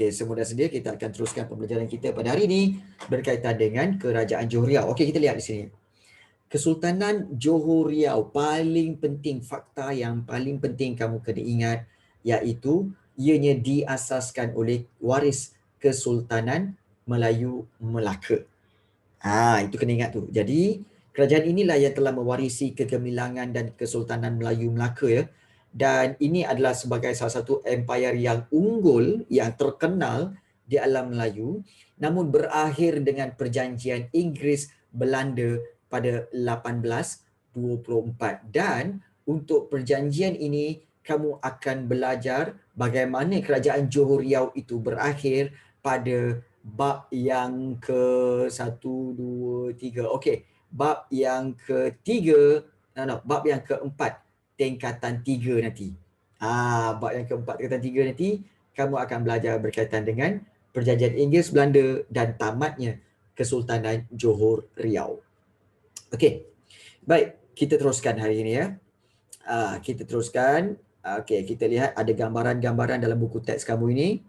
Okey, semudah sedia kita akan teruskan pembelajaran kita pada hari ini berkaitan dengan Kerajaan Johor Riau. Okey, kita lihat di sini. Kesultanan Johor Riau, paling penting, fakta yang paling penting kamu kena ingat iaitu ianya diasaskan oleh waris Kesultanan Melayu Melaka. Itu kena ingat tu. Jadi, kerajaan inilah yang telah mewarisi kegemilangan dan Kesultanan Melayu Melaka ya. Dan ini adalah sebagai salah satu empayar yang unggul, yang terkenal di alam Melayu, namun berakhir dengan perjanjian Inggeris Belanda pada 1824. Dan untuk perjanjian ini kamu akan belajar bagaimana kerajaan Johor Riau itu berakhir pada bab yang ke-1, 2, 3. Okey, bab yang ketiga, bab yang keempat, tingkatan 3 nanti. Bab yang keempat, tingkatan 3 nanti, kamu akan belajar berkaitan dengan perjanjian Inggeris Belanda dan tamatnya Kesultanan Johor Riau. Okey, baik, kita teruskan hari ini ya. Kita teruskan. Okey, kita lihat ada gambaran-gambaran dalam buku teks kamu ini.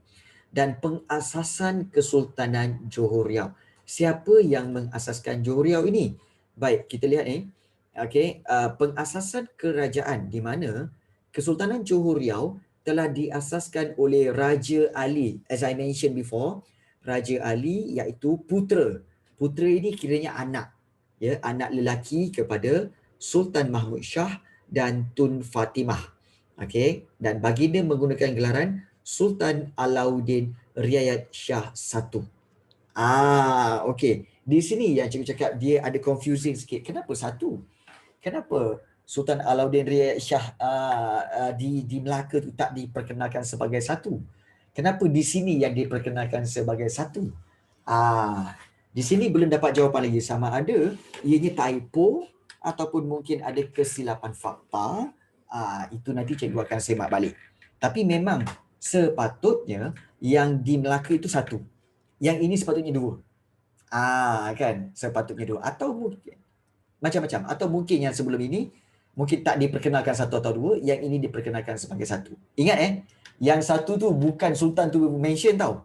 Dan pengasasan Kesultanan Johor Riau. Siapa yang mengasaskan Johor Riau ini? Baik, kita lihat ni. Okey, pengasasan kerajaan di mana Kesultanan Johor Riau telah diasaskan oleh Raja Ali. As I mentioned before, Raja Ali iaitu putera. Putera ini kiranya anak. Ya, anak lelaki kepada Sultan Mahmud Shah dan Tun Fatimah. Okey, dan baginda menggunakan gelaran Sultan Alauddin Riayat Shah I. Okey. Di sini yang cikgu cakap dia ada confusing sikit. Kenapa satu? Kenapa Sultan Alauddin Riayat Shah di Melaka tu tak diperkenalkan sebagai satu? Kenapa di sini yang diperkenalkan sebagai satu? Di sini belum dapat jawapan lagi, sama ada ianya typo ataupun mungkin ada kesilapan fakta. Itu nanti cikgu akan semak balik. Tapi memang sepatutnya yang di Melaka itu satu. Yang ini sepatutnya dua. Kan? Sepatutnya dua. Atau mungkin macam-macam. Atau mungkin yang sebelum ini mungkin tak diperkenalkan satu atau dua, yang ini diperkenalkan sebagai satu. Ingat yang satu tu bukan Sultan tu mention tau.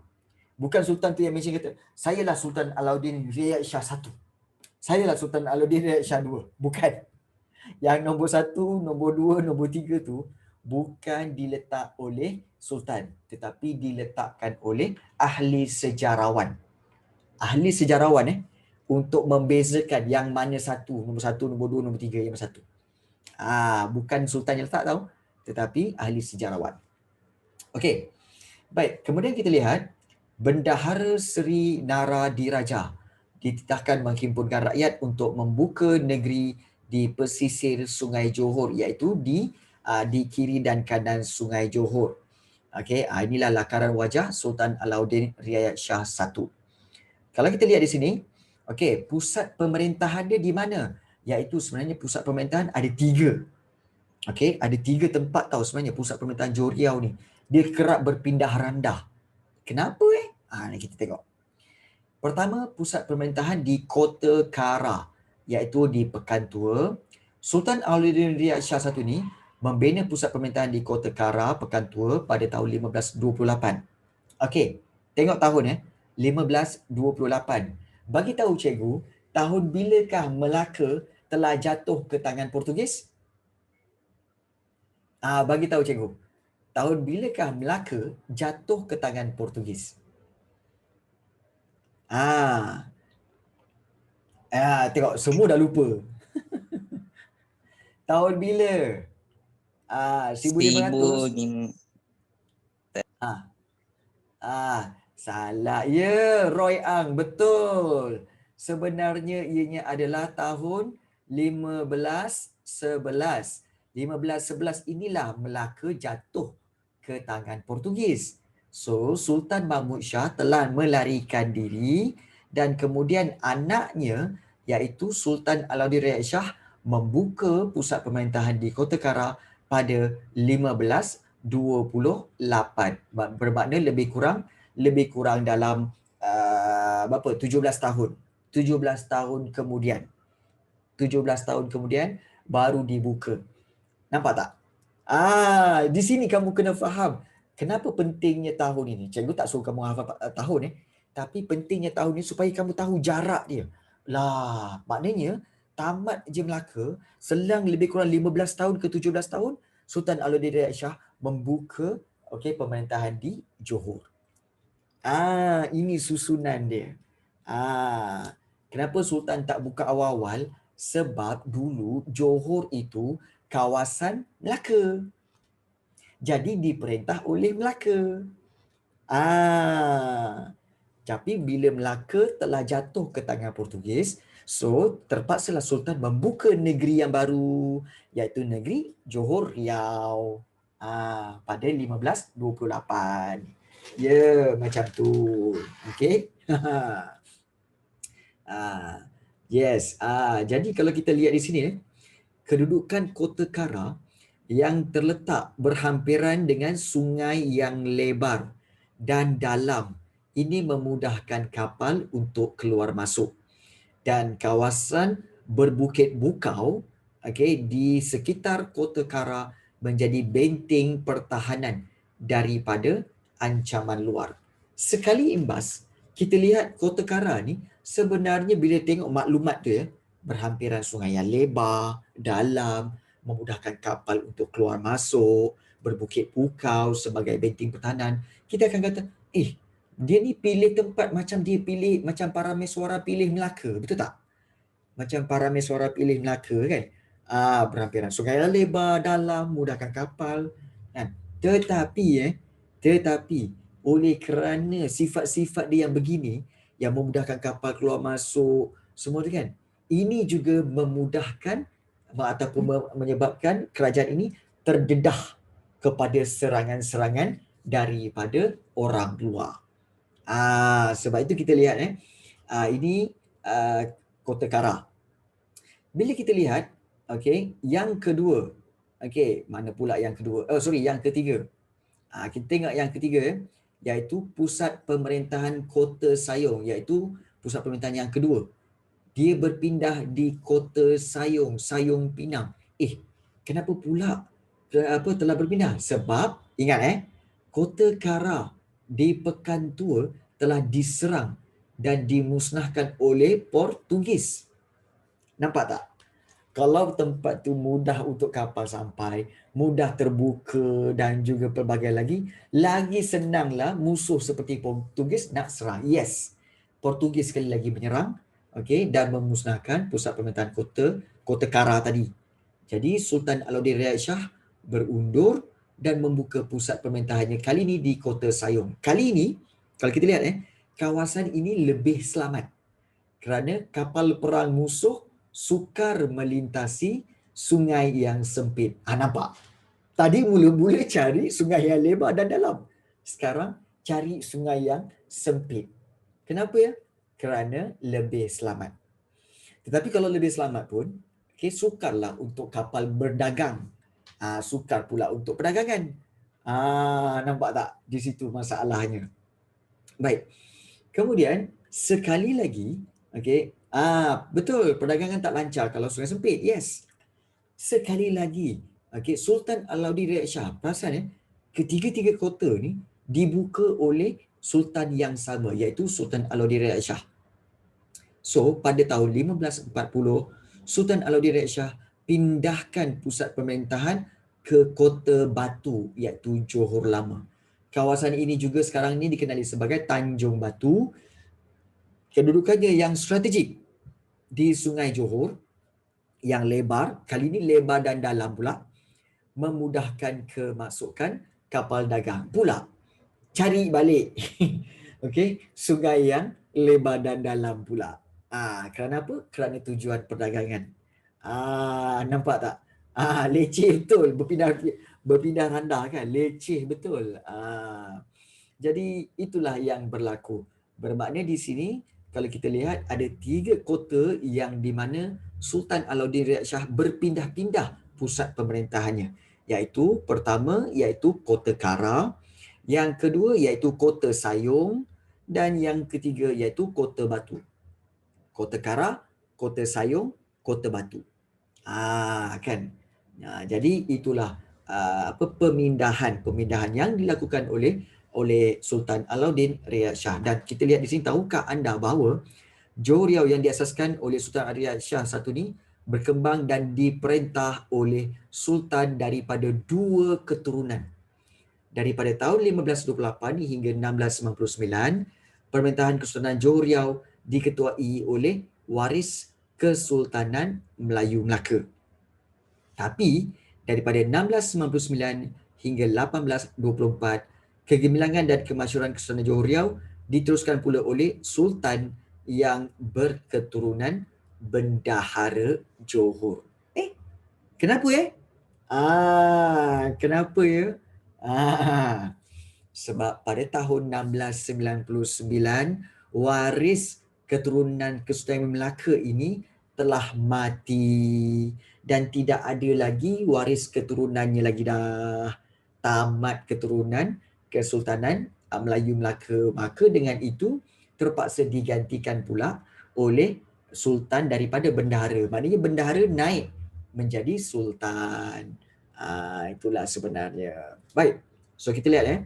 Bukan Sultan tu yang mention kata, sayalah Sultan Alauddin Riayat Shah I. Sayalah Sultan Alauddin Riayat Shah II. Bukan. Yang nombor 1, nombor 2, nombor 3 tu bukan diletak oleh Sultan, tetapi diletakkan oleh ahli sejarawan. Ahli sejarawan untuk membezakan yang mana satu, nombor 1, nombor 2, nombor 3, yang mana satu. Bukan Sultan yang letak tau, tetapi ahli sejarawan. Okey. Baik, kemudian kita lihat Bendahara Seri Naradiraja dititahkan menghimpunkan rakyat untuk membuka negeri di pesisir Sungai Johor, iaitu di kiri dan kanan Sungai Johor. Okey, inilah lakaran wajah Sultan Alauddin Riayat Shah I. Kalau kita lihat di sini, okey, pusat pemerintahan dia di mana? Iaitu sebenarnya pusat pemerintahan ada 3. Okey, ada 3 tempat tau sebenarnya pusat pemerintahan Johor Riau ni. Dia kerap berpindah randah. Kenapa ni kita tengok. Pertama, pusat pemerintahan di Kota Kara, iaitu di Pekan Tua. Sultan Alauddin Riayat Shah I ni membina pusat pemerintahan di Kota Kara, Pekan Tua pada tahun 1528. Okey, tengok tahun 1528. Bagi tahu cikgu, tahun bilakah Melaka telah jatuh ke tangan Portugis? Bagi tahu cikgu, tahun bilakah Melaka jatuh ke tangan Portugis? Tengok semua dah lupa. Tahun bila? 1500. Salah. Ya, Roy Ang, betul. Sebenarnya ianya adalah tahun 1511. 1511 inilah Melaka jatuh ke tangan Portugis. So, Sultan Mahmud Shah telah melarikan diri dan kemudian anaknya iaitu Sultan Alauddin Riayat Shah membuka pusat pemerintahan di Kota Kara pada 1528. Bermakna lebih kurang dalam 17 tahun. 17 tahun kemudian. 17 tahun kemudian baru dibuka. Nampak tak? Di sini kamu kena faham Kenapa pentingnya tahun ini? Cikgu tak suruh kamu hafal tahun tapi pentingnya tahun ini supaya kamu tahu jarak dia. Lah, maknanya tamat je Melaka, selang lebih kurang 15 tahun ke 17 tahun, Sultan Alauddin Ryad Shah membuka pemerintahan di Johor. Ini susunan dia. Kenapa Sultan tak buka awal-awal? Sebab dulu Johor itu kawasan Melaka. Jadi diperintah oleh Melaka. Tapi bila Melaka telah jatuh ke tangan Portugis, so terpaksalah Sultan membuka negeri yang baru, iaitu negeri Johor Riau. Pada 1528. Ya, macam tu. Okey. Yes. Jadi kalau kita lihat di sini, kedudukan Kota Kara yang terletak berhampiran dengan sungai yang lebar dan dalam ini memudahkan kapal untuk keluar masuk. Dan kawasan berbukit bukau di sekitar Kota Kara menjadi benteng pertahanan daripada ancaman luar. Sekali imbas, kita lihat Kota Kara ni sebenarnya bila tengok maklumat tu berhampiran sungai yang lebar, dalam, memudahkan kapal untuk keluar masuk, berbukit bukau sebagai benteng pertahanan, kita akan kata, dia ni pilih tempat macam dia pilih, macam Parameswara pilih Melaka, betul tak? Macam Parameswara pilih Melaka kan? Berhampiran sungai yang lebar, dalam, mudahkan kapal. Kan? Tetapi oleh kerana sifat-sifat dia yang begini, yang memudahkan kapal keluar masuk, semua tu kan, ini juga memudahkan ataupun menyebabkan kerajaan ini terdedah kepada serangan-serangan daripada orang luar. Sebab itu kita lihat ini Kota Kara. Bila kita lihat yang kedua, mana pula yang kedua? Yang ketiga. Kita tengok yang ketiga iaitu pusat pemerintahan Kota Sayong, iaitu pusat pemerintahan yang kedua. Dia berpindah di Kota Sayong, Sayong Pinang. Kenapa pula telah berpindah? Sebab ingat Kota Kara di Pekan Tua telah diserang dan dimusnahkan oleh Portugis. Nampak tak? Kalau tempat tu mudah untuk kapal sampai, mudah terbuka dan juga pelbagai lagi senanglah musuh seperti Portugis nak serang. Yes, Portugis sekali lagi menyerang dan memusnahkan pusat pemerintahan Kota Kara tadi. Jadi Sultan Alauddin Ryad Shah berundur dan membuka pusat pemerintahannya kali ini di Kota Sayong. Kali ini, kalau kita lihat kawasan ini lebih selamat kerana kapal perang musuh sukar melintasi sungai yang sempit. Nampak? Tadi mula-mula cari sungai yang lebar dan dalam. Sekarang cari sungai yang sempit. Kenapa ya? Kerana lebih selamat. Tetapi kalau lebih selamat pun, sukarlah untuk kapal berdagang. Sukar pula untuk perdagangan. Nampak tak? Di situ masalahnya. Baik. Kemudian, sekali lagi, betul, perdagangan tak lancar kalau sungai sempit. Yes. Sekali lagi, Sultan Alauddin Ryad Shah, perasan ketiga-tiga kota ni dibuka oleh Sultan yang sama, iaitu Sultan Alauddin Ryad Shah. So, pada tahun 1540, Sultan Alauddin Ryad Shah pindahkan pusat pemerintahan ke Kota Batu, iaitu Johor Lama. Kawasan ini juga sekarang ini dikenali sebagai Tanjung Batu. Kedudukannya yang strategik di Sungai Johor, yang lebar, kali ini lebar dan dalam pula, memudahkan kemasukan kapal dagang pula. Cari balik sungai yang lebar dan dalam pula. Kerana apa? Kerana tujuan perdagangan. Nampak tak? Leceh betul, berpindah randah kan, leceh betul. Jadi itulah yang berlaku. Bermakna di sini kalau kita lihat ada 3 kota yang di mana Sultan Alauddin Ryad Shah berpindah-pindah pusat pemerintahannya, iaitu pertama iaitu Kota Kara, yang kedua iaitu Kota Sayong, dan yang ketiga iaitu Kota Batu. Kota Kara, Kota Sayong, Kota Batu. Kan. Jadi itulah pemindahan yang dilakukan oleh Sultan Alauddin Riyad Shah. Dan kita lihat di sini, tahukah anda bahawa Johor Riau yang diasaskan oleh Sultan Riyad Shah satu ni berkembang dan diperintah oleh Sultan daripada 2 keturunan. Daripada tahun 1528 hingga 1699, pemerintahan Kesultanan Johor Riau diketuai oleh waris Kesultanan Melayu Melaka. Tapi daripada 1699 hingga 1824, kegemilangan dan kemasyhuran Kesultanan Johor Riau diteruskan pula oleh Sultan yang berketurunan Bendahara Johor. Kenapa kenapa ya? Sebab pada tahun 1699, waris keturunan Kesultanan Melaka ini telah mati dan tidak ada lagi waris keturunannya lagi, dah tamat keturunan Kesultanan Melayu Melaka. Maka dengan itu terpaksa digantikan pula oleh Sultan daripada bendahara. Maknanya bendahara naik menjadi sultan. Itulah sebenarnya. Baik. So kita lihat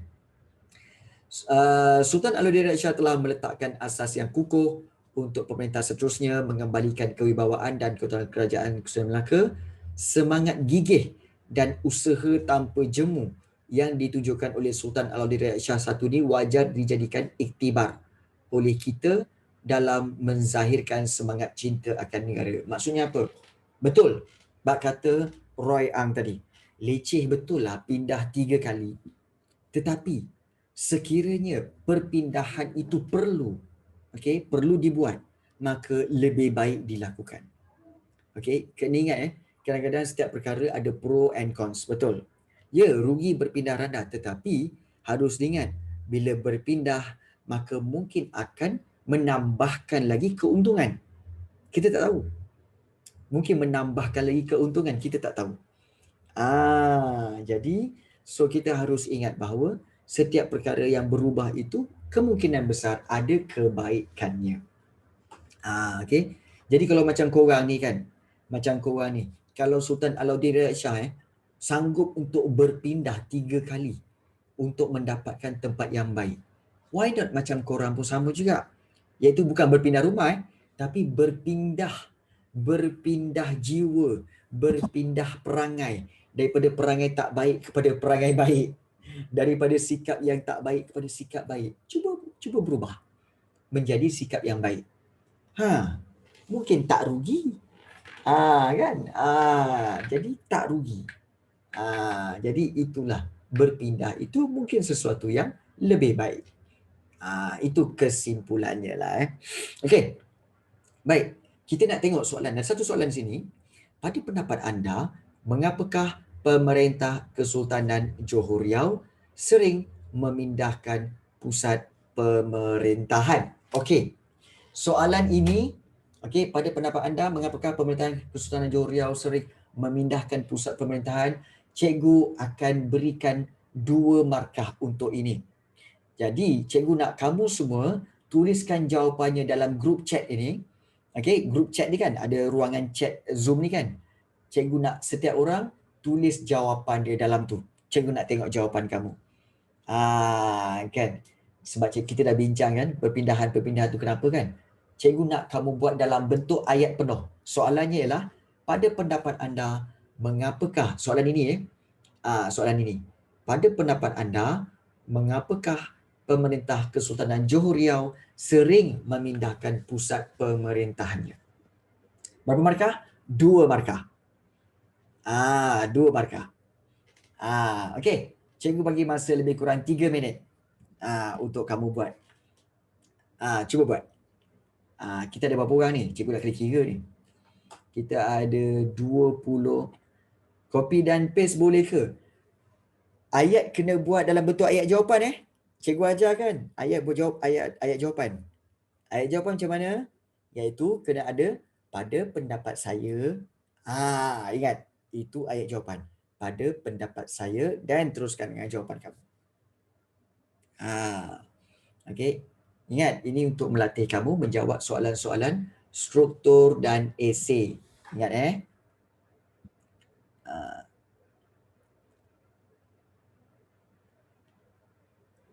Sultan Alauddin Riyad Shah telah meletakkan asas yang kukuh untuk pemerintah seterusnya mengembalikan kewibawaan dan keutamaan kerajaan Kesultanan Melaka. Semangat gigih dan usaha tanpa jemu yang ditunjukkan oleh Sultan Alauddin Riyad Shah satu ni wajar dijadikan iktibar oleh kita dalam menzahirkan semangat cinta akan negara. Maksudnya apa? Betul. Bak kata Roy Ang tadi, leceh betul lah pindah 3 kali. Tetapi sekiranya perpindahan itu perlu dibuat, maka lebih baik dilakukan. Kena ingat kadang-kadang setiap perkara ada pro and cons, betul. Ya, rugi berpindah randah, tetapi harus diingat, bila berpindah maka mungkin akan menambahkan lagi keuntungan. Kita tak tahu. Mungkin menambahkan lagi keuntungan, kita tak tahu. Jadi so kita harus ingat bahawa setiap perkara yang berubah itu kemungkinan besar ada kebaikannya. Jadi kalau macam korang ni, kalau Sultan Alauddin Riyad Shah sanggup untuk berpindah 3 kali untuk mendapatkan tempat yang baik, why not macam korang pun sama juga? Iaitu bukan berpindah rumah tapi berpindah jiwa, berpindah perangai, daripada perangai tak baik kepada perangai baik, daripada sikap yang tak baik kepada sikap baik. Cuba berubah menjadi sikap yang baik. Mungkin tak rugi. Kan? Jadi tak rugi. Jadi itulah, berpindah itu mungkin sesuatu yang lebih baik. Itu kesimpulannya lah. Okey. Baik, kita nak tengok soalan. Dan satu soalan sini, pada pendapat anda, mengapakah pemerintah Kesultanan Johor Riau sering memindahkan pusat pemerintahan? Okey. Soalan ini, pada pendapat anda, mengapakah pemerintahan Kesultanan Johor Riau sering memindahkan pusat pemerintahan? Cikgu akan berikan 2 markah untuk ini. Jadi, cikgu nak kamu semua tuliskan jawapannya dalam grup chat ini. Grup chat ni kan ada ruangan chat Zoom ni kan. Cikgu nak setiap orang tulis jawapan dia dalam tu. Cikgu nak tengok jawapan kamu. Kan? Sebab kita dah bincang kan perpindahan tu kenapa kan? Cikgu nak kamu buat dalam bentuk ayat penuh. Soalannya ialah, pada pendapat anda, mengapakah soalan ini pada pendapat anda, mengapakah pemerintah Kesultanan Johor Riau sering memindahkan pusat pemerintahannya? Berapa markah? 2 markah. 2 markah. Okey. Cikgu bagi masa lebih kurang 3 minit untuk kamu buat. Cuba buat. Kita ada berapa orang ni? Cikgu dah kira ni. Kita ada 20. Copy dan paste boleh ke? Ayat kena buat dalam bentuk ayat jawapan Cikgu ajar kan? Ayat jawapan. Ayat jawapan macam mana? Iaitu kena ada pada pendapat saya. Ingat, itu ayat jawapan. Pada pendapat saya, dan teruskan dengan jawapan kamu. Okey. Ingat, ini untuk melatih kamu menjawab soalan-soalan struktur dan esei. Ingat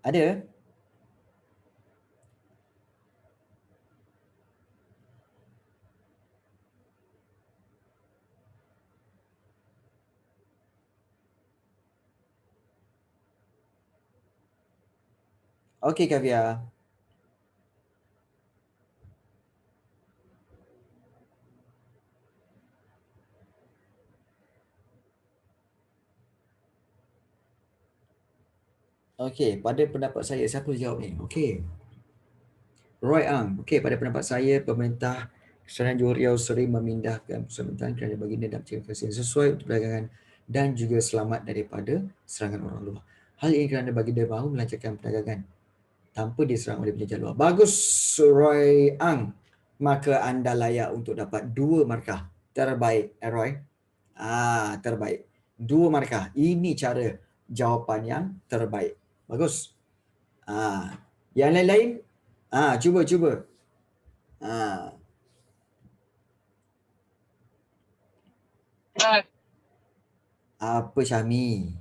Ada? Okey, Kavia. Okey, pada pendapat saya, siapa jawab ni? Okey. Roy Ang. Okey, pada pendapat saya, pemerintah Kerajaan Johor Riau sering memindahkan pemerintahan kerana baginda nak mencari yang sesuai untuk perdagangan dan juga selamat daripada serangan orang luar. Hal ini kerana baginda mahu melancarkan perdagangan tanpa diserang oleh penjajah luar. Bagus, Roy Ang. Maka anda layak untuk dapat 2 markah. Terbaik, Roy. Terbaik. 2 markah. Ini cara jawapan yang terbaik. Bagus. Yang lain-lain, cuba. Ah, apa Syami?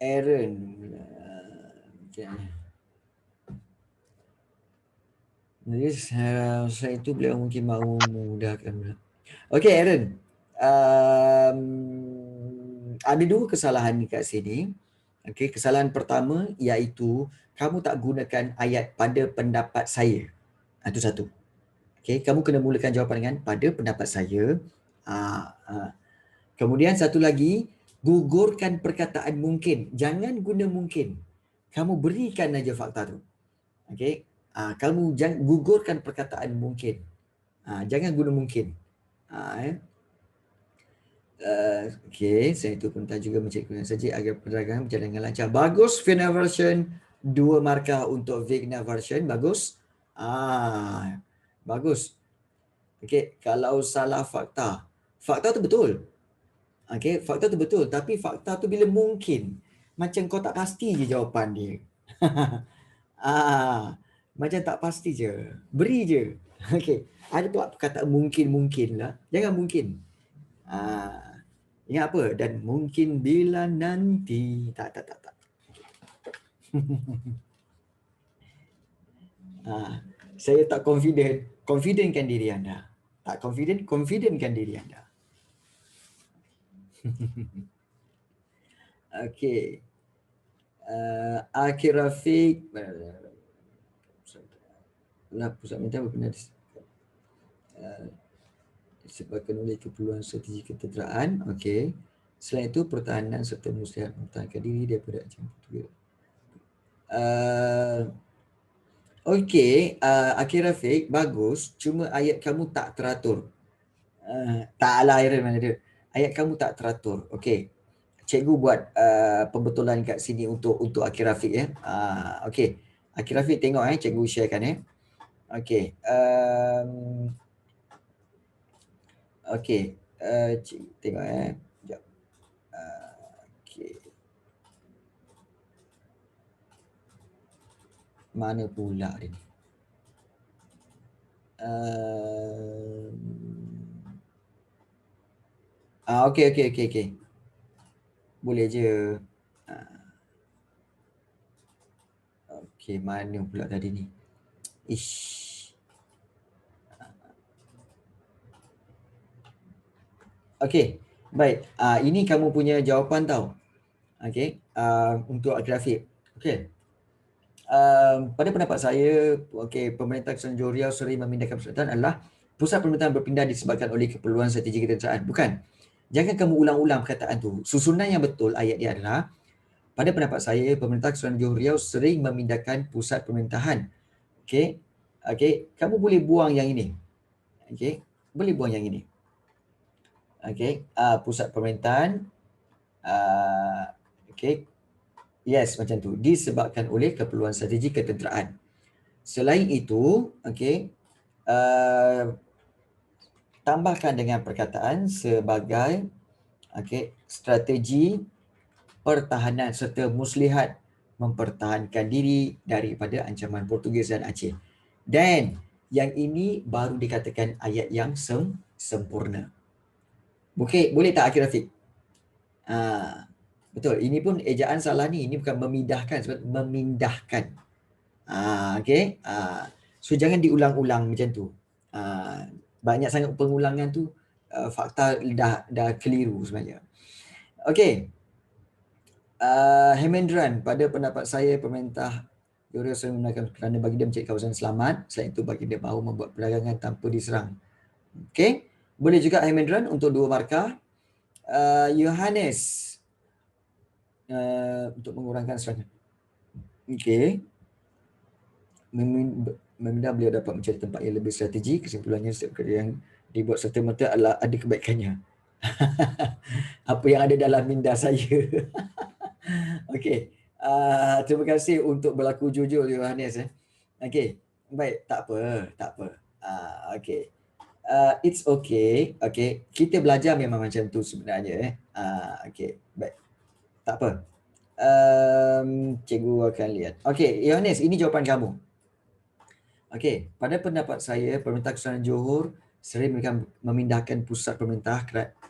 Aaron. Okay. Jadi saya itu beliau mungkin mahu memudahkan. Okey, Aaron. Ada 2 kesalahan kat sini. Okey, kesalahan pertama iaitu kamu tak gunakan ayat pada pendapat saya. Itu satu. Okey, kamu kena mulakan jawapan dengan pada pendapat saya. Ah, ah. Kemudian satu lagi, gugurkan perkataan mungkin. Jangan guna mungkin. Kamu berikan aja fakta tu. Okey. Kamu jangan gugurkan perkataan mungkin. Jangan guna mungkin. Eh. Okey, saya itu perintah juga mencari kegunaan saja agar perdagangan berjalan dengan lancar. Bagus, Vigna version. 2 markah untuk Vigna version. Bagus. Bagus. Okey, kalau salah fakta. Fakta tu betul. Okey, fakta tu betul. Tapi fakta tu bila mungkin. Macam kau tak pasti je jawapan dia. Macam tak pasti je. Beri je. Okey. Ada pula perkataan mungkin-mungkin lah. Jangan mungkin. Ingat apa? Dan mungkin bila nanti. Tak. Saya tak confident. Confidentkan diri anda. Tak confident, confidentkan diri anda. Okey. Akhir Rafiq. Pusat minta berkenaan disebabkan oleh keperluan strategi ketenteraan. Okey. Selain itu, pertahanan serta muslihat mempertahankan diri daripada ancaman Portugal. Okey, Akhir Rafiq, bagus. Cuma ayat kamu tak teratur. Taklah Aaron mana dia. Ayat kamu tak teratur. Okey. Cikgu buat pembetulan kat sini untuk Akhir Rafiq ya. Okey. Akhir Rafiq tengok cikgu sharekan ya. Okey. Okey. Cikgu tengok Sekejap. Okey. Mana pula dia ni? Okey. Boleh je. Okey, mana pula tadi ni? Ish. Okey, baik. Ini kamu punya jawapan tau. Okey, untuk grafik. Okey. Pada pendapat saya, okey, pemerintah Kerajaan Johor Riau sering memindahkan pemerintahan adalah pusat pemerintahan berpindah disebabkan oleh keperluan strategi ketenteraan. Bukan. Jangan kamu ulang-ulang perkataan tu. Susunan yang betul ayat dia adalah pada pendapat saya, pemerintah Kerajaan Johor Riau sering memindahkan pusat pemerintahan. Okey. Okey, kamu boleh buang yang ini. Okey, boleh buang yang ini. Okey, pusat pemerintahan. Okey. Yes, macam tu. Disebabkan oleh keperluan strategi ketenteraan. Selain itu, okey, tambahkan dengan perkataan sebagai okey, strategi pertahanan serta muslihat mempertahankan diri daripada ancaman Portugis dan Aceh. Dan yang ini baru dikatakan ayat yang sempurna. Boleh tak Akil Rafiq? Betul. Ini pun ejaan salah ni. Ini bukan memindahkan, sebab memindahkan. Okay. So jangan diulang-ulang macam tu. Banyak sangat pengulangan tu, fakta dah keliru sebenarnya. Okay. Hemendran, pada pendapat saya pemerintah Johor selalu menggunakan kerana bagi dia mencari kawasan selamat. Selain itu bagi dia mahu membuat perdagangan tanpa diserang. Okay. Boleh juga Hemendran untuk 2 markah. Yohanes, untuk mengurangkan serangan. Okay. Memindah beliau dapat mencari tempat yang lebih strategi. Kesimpulannya setiap kerja yang dibuat serta-merta adalah ada kebaikannya. Apa yang ada dalam minda saya. Okey. Terima kasih untuk berlaku jujur Yohanes. Okey. Baik, tak apa. Okey. It's okay. Okey. Kita belajar memang macam tu sebenarnya. Okey. Baik. Tak apa. Cikgu akan lihat. Okey, Yohanes, ini jawapan kamu. Okey, pada pendapat saya, Pemerintah Kesultanan Johor sering memindahkan pusat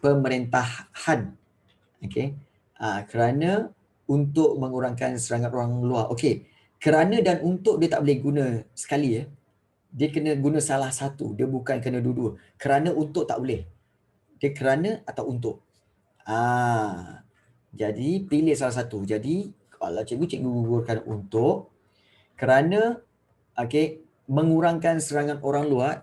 pemerintahan. Okey. Kerana untuk mengurangkan serangan orang luar. Okey. Kerana dan untuk dia tak boleh guna sekali ya. Dia kena guna salah satu. Dia bukan kena dua-dua. Kerana untuk tak boleh. Dia kerana atau untuk. Jadi pilih salah satu. Jadi kalau cikgu gugurkan untuk, kerana okey, mengurangkan serangan orang luar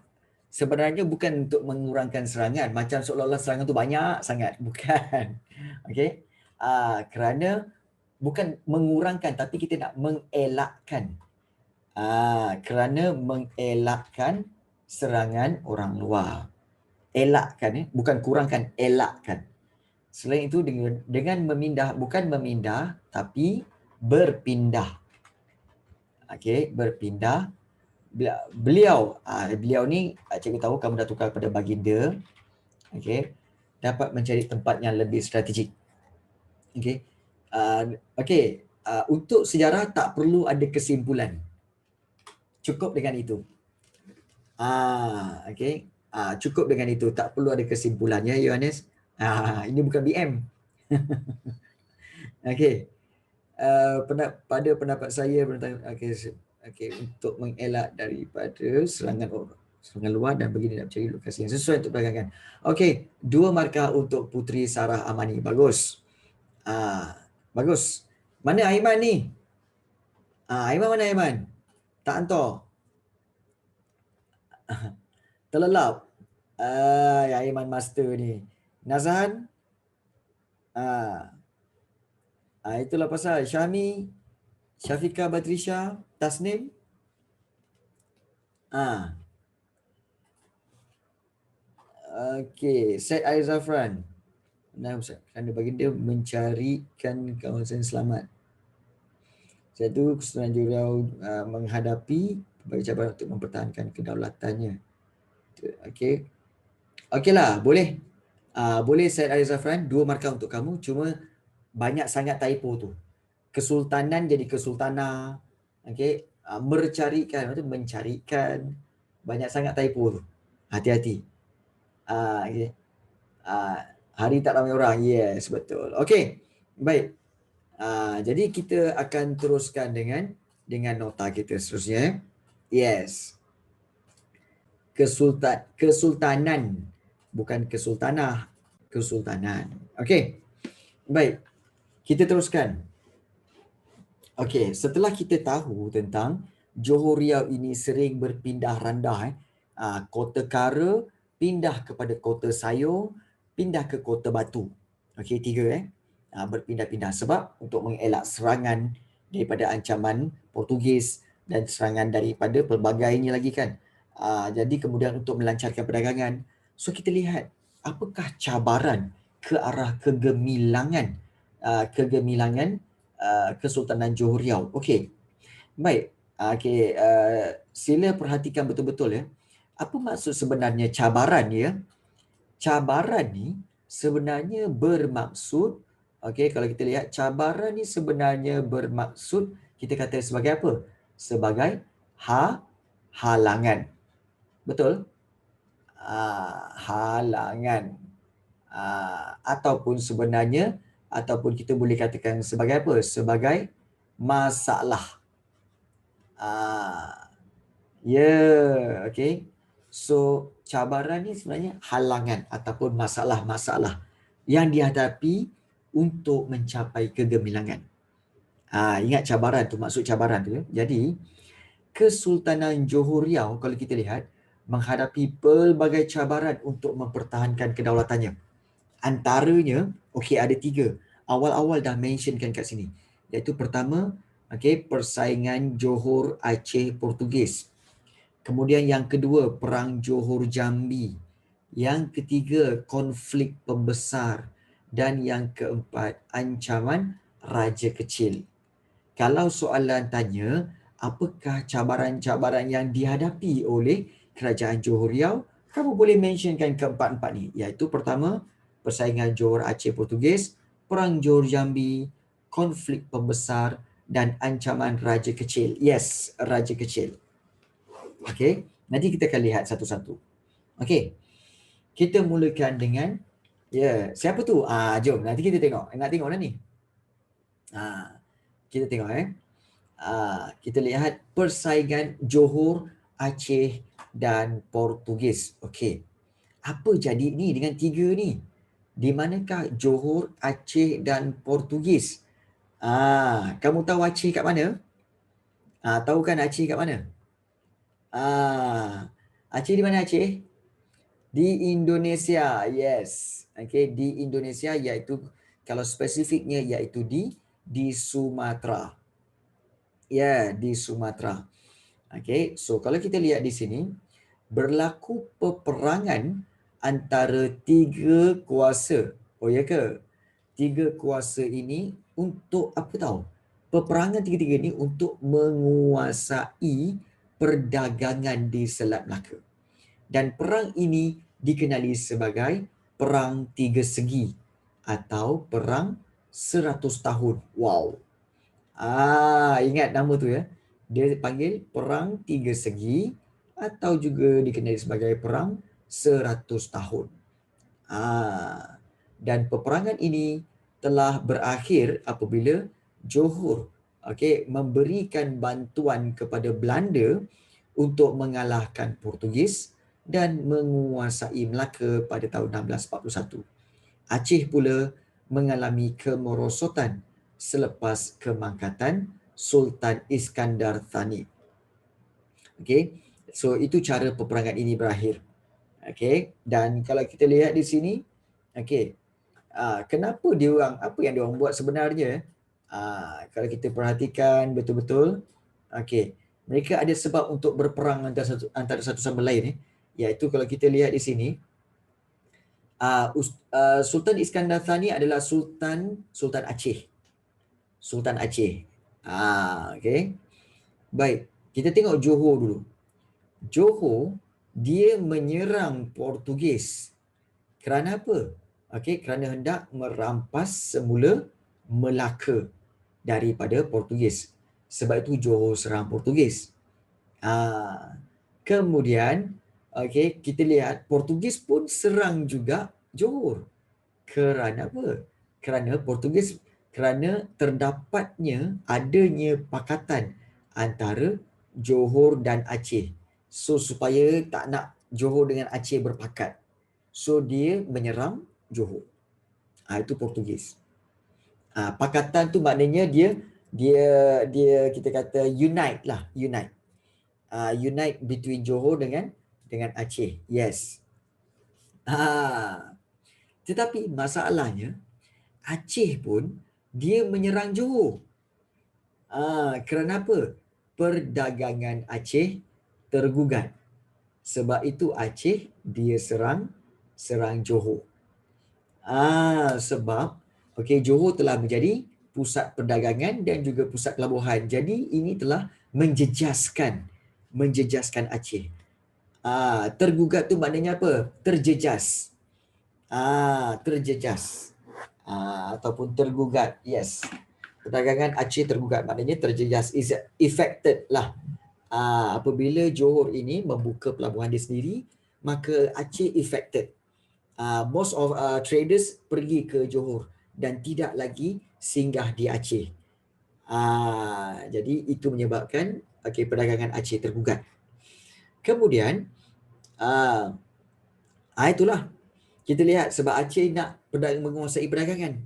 sebenarnya bukan untuk mengurangkan serangan macam seolah-olah serangan tu banyak sangat, bukan. Okey. Kerana bukan mengurangkan tapi kita nak mengelakkan. Kerana mengelakkan serangan orang luar. Elakkan bukan kurangkan, elakkan. Selain itu dengan memindah, bukan memindah tapi berpindah. Okey, berpindah. Beliau ni cikgu tahu kamu dah tukar kepada baginda. Okey, dapat mencari tempat yang lebih strategik. Okey. Untuk sejarah tak perlu ada kesimpulan. Cukup dengan itu. Okey. Cukup dengan itu, tak perlu ada kesimpulannya Yohanes. Ini bukan BM. Okey. Pada pendapat saya untuk mengelak daripada serangan luar dan begini nak mencari lokasi yang sesuai untuk perdagangan. Okey, 2 markah untuk Puteri Sarah Amani. Bagus. Bagus. Mana Aiman ni? Aiman mana Aiman? Tak hantar. Terlelap. Aiman master ni. Nazhan? Itulah pasal Syami, Syafiqah Batrisha, Tasnim. Okey, Syed Air Zafran. Kerana baginda mencarikan kawasan selamat. Satu, Kesultanan Johor Riau menghadapi berbagai cabaran untuk mempertahankan kedaulatannya. Okey. Okeylah, boleh. Boleh Syed Air Zafran, 2 markah untuk kamu. Cuma banyak sangat typo tu. Kesultanan jadi kesultanah. Okey. Mencarikan. Banyak sangat typo tu. Hati-hati. Okay. Hari tak ramai orang. Yes, betul. Okey. Baik. Jadi kita akan teruskan dengan nota kita seterusnya. Yes. Kesultanan. Bukan kesultanah. Kesultanan. Okey. Baik. Kita teruskan. Okey, setelah kita tahu tentang Johor Riau ini sering berpindah randah. Kota Kara pindah kepada Kota Sayong, pindah ke Kota Batu. Okey, 3 berpindah-pindah sebab untuk mengelak serangan daripada ancaman Portugis dan serangan daripada pelbagainya lagi kan. Jadi kemudian untuk melancarkan perdagangan. So kita lihat apakah cabaran ke arah kegemilangan Kesultanan Johor Riau. Okey. Baik. Sila perhatikan betul-betul ya. Apa maksud sebenarnya cabaran ya? Cabaran ni sebenarnya bermaksud Okey, kalau kita lihat cabaran ni sebenarnya bermaksud kita kata sebagai apa? Sebagai halangan. Betul? Halangan. Ataupun sebenarnya ataupun kita boleh katakan sebagai apa? Sebagai masalah. Okey. So cabaran ni sebenarnya halangan ataupun masalah-masalah yang dihadapi untuk mencapai kegemilangan. Ingat cabaran tu, maksud cabaran tu. Jadi Kesultanan Johor Riau kalau kita lihat menghadapi pelbagai cabaran untuk mempertahankan kedaulatannya. Antaranya, okey, ada 3. Awal-awal dah mentionkan kat sini. Iaitu pertama, okey, persaingan Johor Aceh Portugis. Kemudian yang kedua, Perang Johor Jambi. Yang ketiga, konflik pembesar. Dan yang keempat, ancaman Raja Kecil. Kalau soalan tanya, apakah cabaran-cabaran yang dihadapi oleh Kerajaan Johor Riau, kamu boleh mentionkan keempat-empat ni. Iaitu pertama, persaingan Johor Aceh Portugis, Perang Johor Jambi, konflik pembesar dan ancaman Raja Kecil. Yes, Raja Kecil. Okey, nanti kita akan lihat satu-satu. Okey, kita mulakan dengan siapa tu? Jom nanti kita tengok. Nak tengok dah ni. Kita tengok kita lihat persaingan Johor, Aceh dan Portugis. Okey. Apa jadi ni dengan 3 ni? Di manakah Johor, Aceh dan Portugis? Kamu tahu Aceh kat mana? Tahu kan Aceh kat mana? Aceh di mana Aceh? Di Indonesia. Yes. Okey, di Indonesia iaitu kalau spesifiknya iaitu di Sumatera. Di Sumatera. Okey, so kalau kita lihat di sini berlaku peperangan antara 3 kuasa. Oh ya ke? 3 kuasa ini untuk apa tahu? Peperangan 3-3 ini untuk menguasai perdagangan di Selat Melaka. Dan perang ini dikenali sebagai Perang Tiga Segi atau Perang 100 tahun. Wow. Ingat nama tu ya. Dia panggil Perang Tiga Segi atau juga dikenali sebagai Perang 100 tahun. Dan peperangan ini telah berakhir apabila Johor memberikan bantuan kepada Belanda untuk mengalahkan Portugis dan menguasai Melaka pada tahun 1641. Aceh pula mengalami kemerosotan selepas kemangkatan Sultan Iskandar Thani. Okey, so itu cara peperangan ini berakhir. Okey, dan kalau kita lihat di sini, okey, kenapa apa yang dia orang buat sebenarnya? Kalau kita perhatikan betul-betul, okey, mereka ada sebab untuk berperang antara satu sama lain. Iaitu kalau kita lihat di sini, Sultan Iskandar Thani adalah Sultan Aceh. Sultan Aceh. Okey. Baik, kita tengok Johor dulu. Johor dia menyerang Portugis. Kerana apa? Okey, kerana hendak merampas semula Melaka daripada Portugis. Sebab itu Johor serang Portugis. Kemudian, okey, kita lihat Portugis pun serang juga Johor. Kerana apa? Kerana terdapatnya adanya pakatan antara Johor dan Aceh. So supaya tak nak Johor dengan Aceh berpakat. So dia menyerang Johor. Itu Portugis. Pakatan tu maknanya dia kita kata unite lah, unite. Unite between Johor dengan Aceh. Yes. Tetapi masalahnya Aceh pun dia menyerang Johor. Kerana apa? Perdagangan Aceh tergugat. Sebab itu Aceh dia serang Johor. Sebab Johor telah menjadi pusat perdagangan dan juga pusat pelabuhan. Jadi ini telah menjejaskan Aceh. Tergugat tu maknanya apa? Terjejas. Terjejas. ataupun tergugat. Yes. Perdagangan Aceh tergugat, maknanya terjejas, is affected lah. Apabila Johor ini membuka pelabuhan dia sendiri, maka Aceh affected. Most of traders pergi ke Johor dan tidak lagi singgah di Aceh. Jadi itu menyebabkan perdagangan Aceh tergugat. Kemudian itulah kita lihat sebab Aceh nak menguasai perdagangan.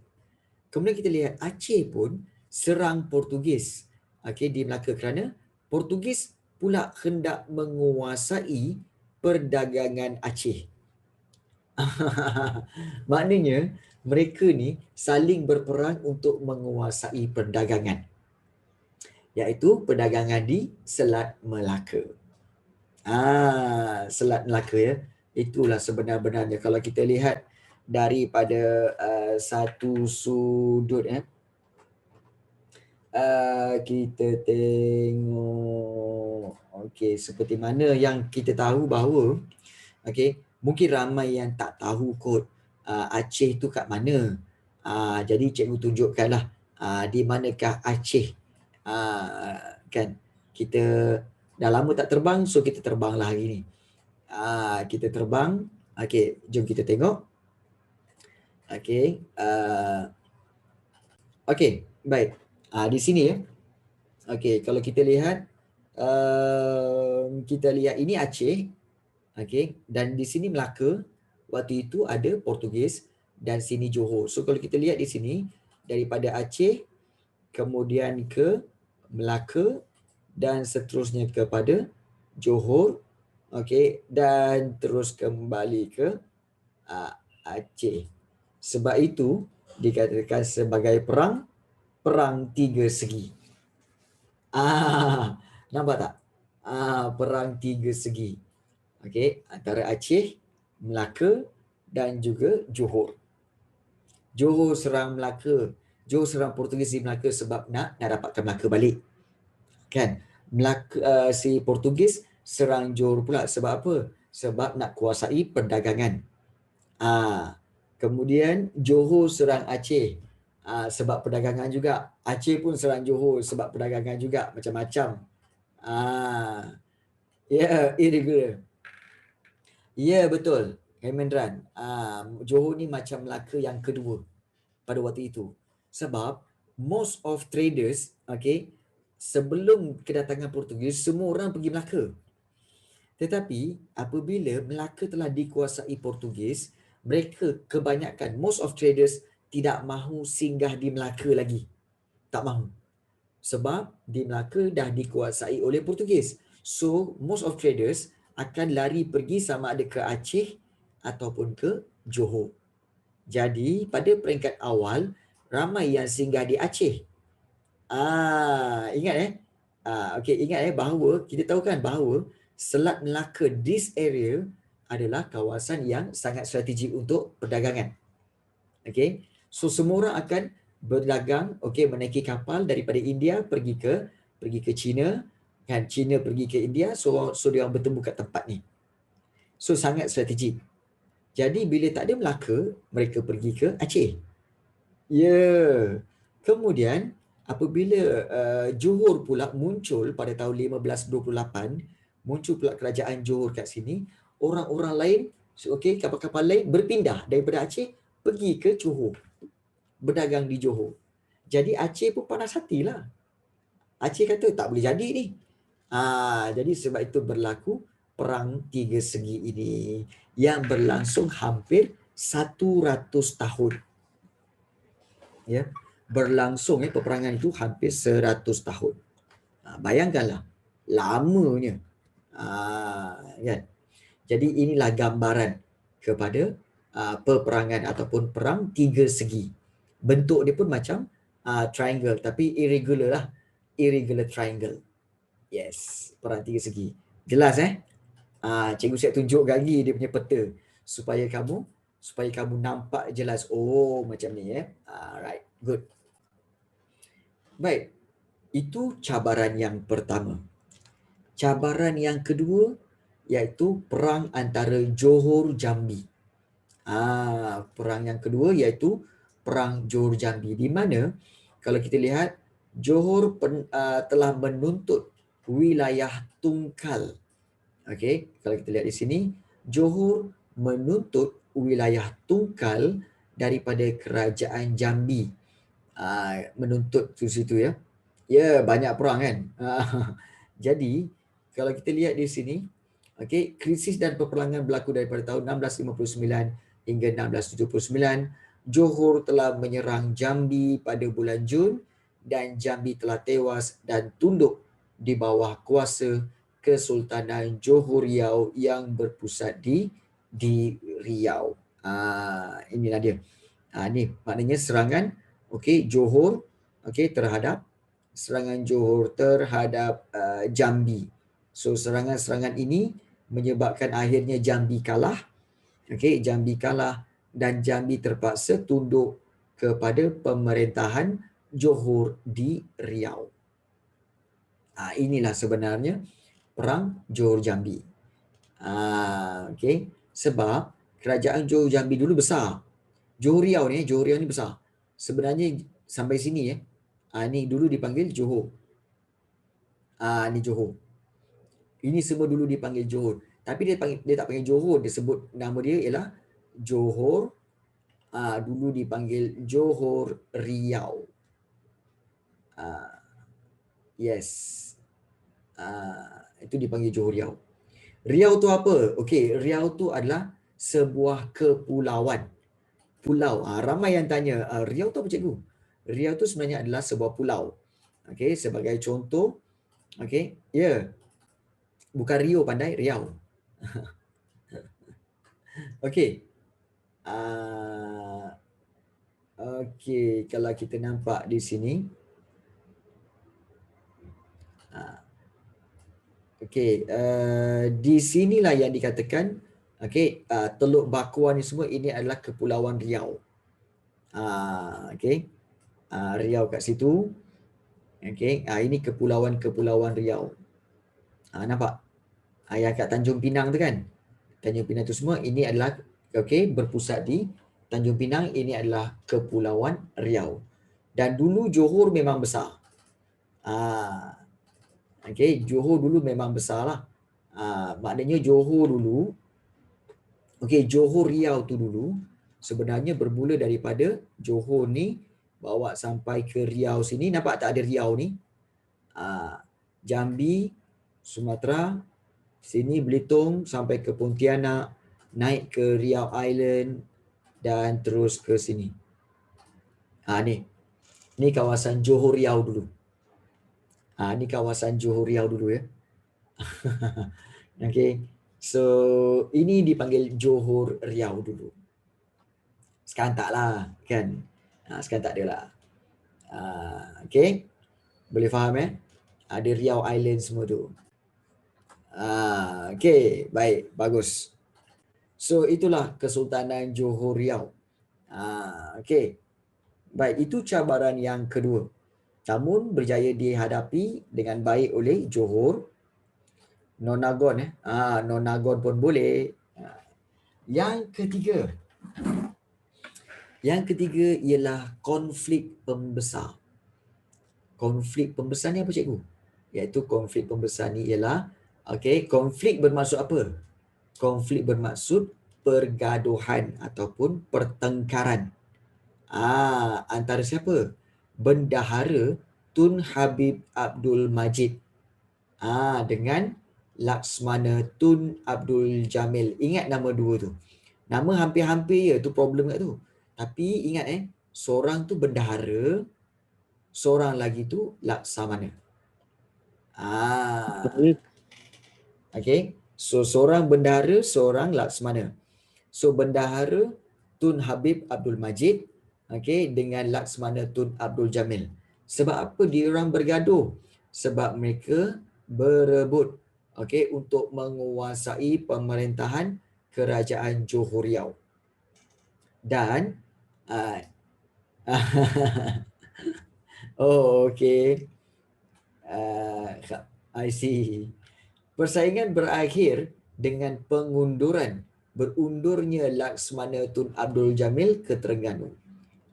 Kemudian kita lihat Aceh pun serang Portugis di Melaka kerana Portugis pula hendak menguasai perdagangan Aceh. Maknanya mereka ni saling berperang untuk menguasai perdagangan, iaitu perdagangan di Selat Melaka. Selat Melaka ya. Itulah sebenar-benarnya kalau kita lihat daripada satu sudut kita tengok seperti mana yang kita tahu bahawa mungkin ramai yang tak tahu kot Aceh tu kat mana. Jadi cikgu tunjukkanlah di manakah Aceh. Kan kita dah lama tak terbang, so kita terbanglah hari ni. Kita terbang. Jom kita tengok. Baik. Di sini ya. Kalau kita lihat ini Aceh. Dan di sini Melaka. Waktu itu ada Portugis dan sini Johor. So kalau kita lihat di sini daripada Aceh kemudian ke Melaka dan seterusnya kepada Johor, dan terus kembali ke Aceh. Sebab itu dikatakan sebagai perang tiga segi. Nampak tak? Perang tiga segi. Antara Aceh, Melaka dan juga Johor. Johor serang Melaka. Johor serang Portugis di Melaka sebab nak dapatkan Melaka balik. Kan? Melaka, si Portugis serang Johor pula sebab apa? Sebab nak kuasai perdagangan. Kemudian Johor serang Aceh sebab perdagangan juga. Aceh pun serang Johor sebab perdagangan juga. Macam-macam. Irregular. Ya, betul. Hemendran. Johor ni macam Melaka yang kedua pada waktu itu. Sebab most of traders, sebelum kedatangan Portugis, semua orang pergi Melaka. Tetapi apabila Melaka telah dikuasai Portugis, mereka kebanyakan, most of traders tidak mahu singgah di Melaka lagi. Tak mahu. Sebab di Melaka dah dikuasai oleh Portugis. So, most of traders akan lari pergi sama ada ke Aceh ataupun ke Johor. Jadi, pada peringkat awal, ramai yang singgah di Aceh. Ingat bahawa kita tahu kan bahawa Selat Melaka, this area adalah kawasan yang sangat strategik untuk perdagangan. So semua orang akan berdagang, menaiki kapal daripada India pergi ke China, kan, China pergi ke India, so dia orang bertemu kat tempat ni. So sangat strategik. Jadi bila tak ada Melaka, mereka pergi ke Aceh. Kemudian apabila Johor pula muncul pada tahun 1528, muncul pula kerajaan Johor kat sini, orang-orang lain, kapal-kapal lain berpindah daripada Aceh pergi ke Johor, berdagang di Johor. Jadi Aceh pun panas hatilah. Aceh kata tak boleh jadi ni. Jadi sebab itu berlaku perang tiga segi ini yang berlangsung hampir 100 tahun. Berlangsung peperangan itu hampir 100 tahun. Bayangkanlah lamanya. Kan? Jadi inilah gambaran kepada peperangan ataupun perang tiga segi. Bentuk dia pun macam triangle tapi irregular lah. Irregular triangle. Yes, perang tiga segi. Jelas cikgu siap tunjuk lagi dia punya peta supaya kamu nampak jelas. Oh, macam ni Alright, good. Baik. Itu cabaran yang pertama. Cabaran yang kedua iaitu perang antara Johor Jambi. Perang yang kedua iaitu Perang Johor Jambi, di mana kalau kita lihat Johor telah menuntut wilayah tungkal. Okey, kalau kita lihat di sini, Johor menuntut wilayah tungkal daripada kerajaan Jambi. Menuntut tu situ ya. Ya, banyak perang kan. Jadi, kalau kita lihat di sini, okey, krisis dan peperangan berlaku daripada tahun 1659 hingga 1679. Johor telah menyerang Jambi pada bulan Jun dan Jambi telah tewas dan tunduk di bawah kuasa Kesultanan Johor Riau yang berpusat di Riau. Inilah dia. Ni maknanya serangan Johor terhadap Jambi. So serangan-serangan ini menyebabkan akhirnya Jambi kalah. Jambi kalah dan Jambi terpaksa tunduk kepada pemerintahan Johor di Riau. Inilah sebenarnya perang Johor Jambi. Sebab kerajaan Johor Jambi dulu besar. Johor Riau ni besar. Sebenarnya sampai sini ni dulu dipanggil Johor. Ni Johor. Ini semua dulu dipanggil Johor. Tapi dia tak panggil Johor, dia sebut nama dia ialah Johor. Dulu dipanggil Johor Riau. Yes. Itu dipanggil Johor Riau. Riau tu apa? Riau tu adalah sebuah kepulauan. Pulau. Ramai yang tanya, Riau tu apa cikgu? Riau tu sebenarnya adalah sebuah pulau. Sebagai contoh, ya. Bukan Rio pandai, Riau. Kalau kita nampak di sini. Di sinilah yang dikatakan Teluk Bakua ni semua ini adalah Kepulauan Riau. Riau kat situ. Ini Kepulauan Riau. Nampak? Yang kat Tanjung Pinang tu kan? Tanjung Pinang tu semua ini adalah berpusat di Tanjung Pinang. Ini adalah Kepulauan Riau. Dan dulu Johor memang besar. Johor dulu memang besar lah. Maknanya Johor dulu, Johor Riau tu dulu sebenarnya bermula daripada Johor ni bawa sampai ke Riau sini. Nampak tak ada Riau ni? Jambi, Sumatera, sini Belitung sampai ke Pontianak, naik ke Riau Island dan terus ke sini. Ni kawasan Johor Riau dulu. Ni kawasan Johor Riau dulu ya. So ini dipanggil Johor Riau dulu. Sekarang tak lah kan. Sekarang tak ada lah. Boleh faham ada Riau Island semua tu. Baik, bagus. So itulah Kesultanan Johor Riau. Baik, itu cabaran yang kedua. Namun berjaya dihadapi dengan baik oleh Johor. Non-Nagon Non-Nagon pun boleh. Yang ketiga ialah konflik pembesar. Konflik pembesar ni apa cikgu? Iaitu konflik pembesar ni ialah konflik bermaksud apa? Konflik bermaksud pergaduhan ataupun pertengkaran. Antara siapa? Bendahara Tun Habib Abdul Majid dengan Laksmana Tun Abdul Jamil. Ingat nama dua tu. Nama hampir-hampir tu problem kat tu. Tapi ingat seorang tu bendahara, seorang lagi tu Laksamana. So seorang bendahara, seorang Laksmana. So bendahara Tun Habib Abdul Majid dengan Laksmana Tun Abdul Jamil. Sebab apa dia orang bergaduh? Sebab mereka berebut untuk menguasai pemerintahan kerajaan Johor Riau. Dan I see. Persaingan berakhir dengan berundurnya Laksmana Tun Abdul Jamil ke Terengganu.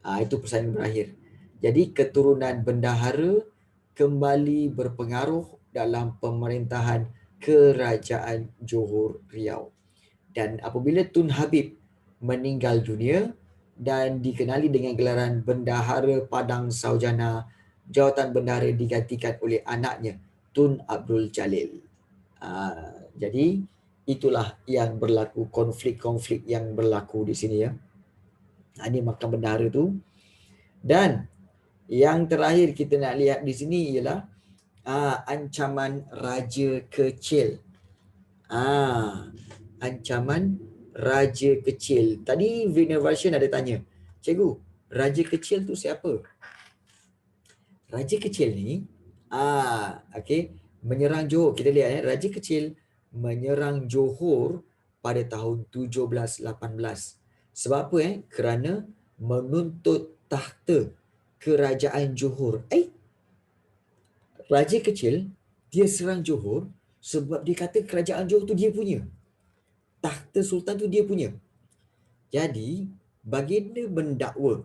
Itu persaingan berakhir. Jadi keturunan bendahara kembali berpengaruh dalam pemerintahan Kerajaan Johor Riau. Dan apabila Tun Habib meninggal dunia dan dikenali dengan gelaran Bendahara Padang Saujana, jawatan bendahara digantikan oleh anaknya Tun Abdul Jalil. Jadi itulah yang berlaku, konflik-konflik yang berlaku di sini ya. Ini makam bendahara tu. Dan yang terakhir kita nak lihat di sini ialah ancaman raja kecil. Ancaman raja kecil. Tadi Vinaya Version ada tanya, cikgu, raja kecil tu siapa? Raja kecil ni, okey, menyerang Johor. Kita lihat raja kecil menyerang Johor pada tahun 1718. Sebab apa? Kerana menuntut takhta kerajaan Johor. Raja kecil dia serang Johor sebab dia kata kerajaan Johor tu dia punya. Takhta sultan tu dia punya. Jadi baginda mendakwa,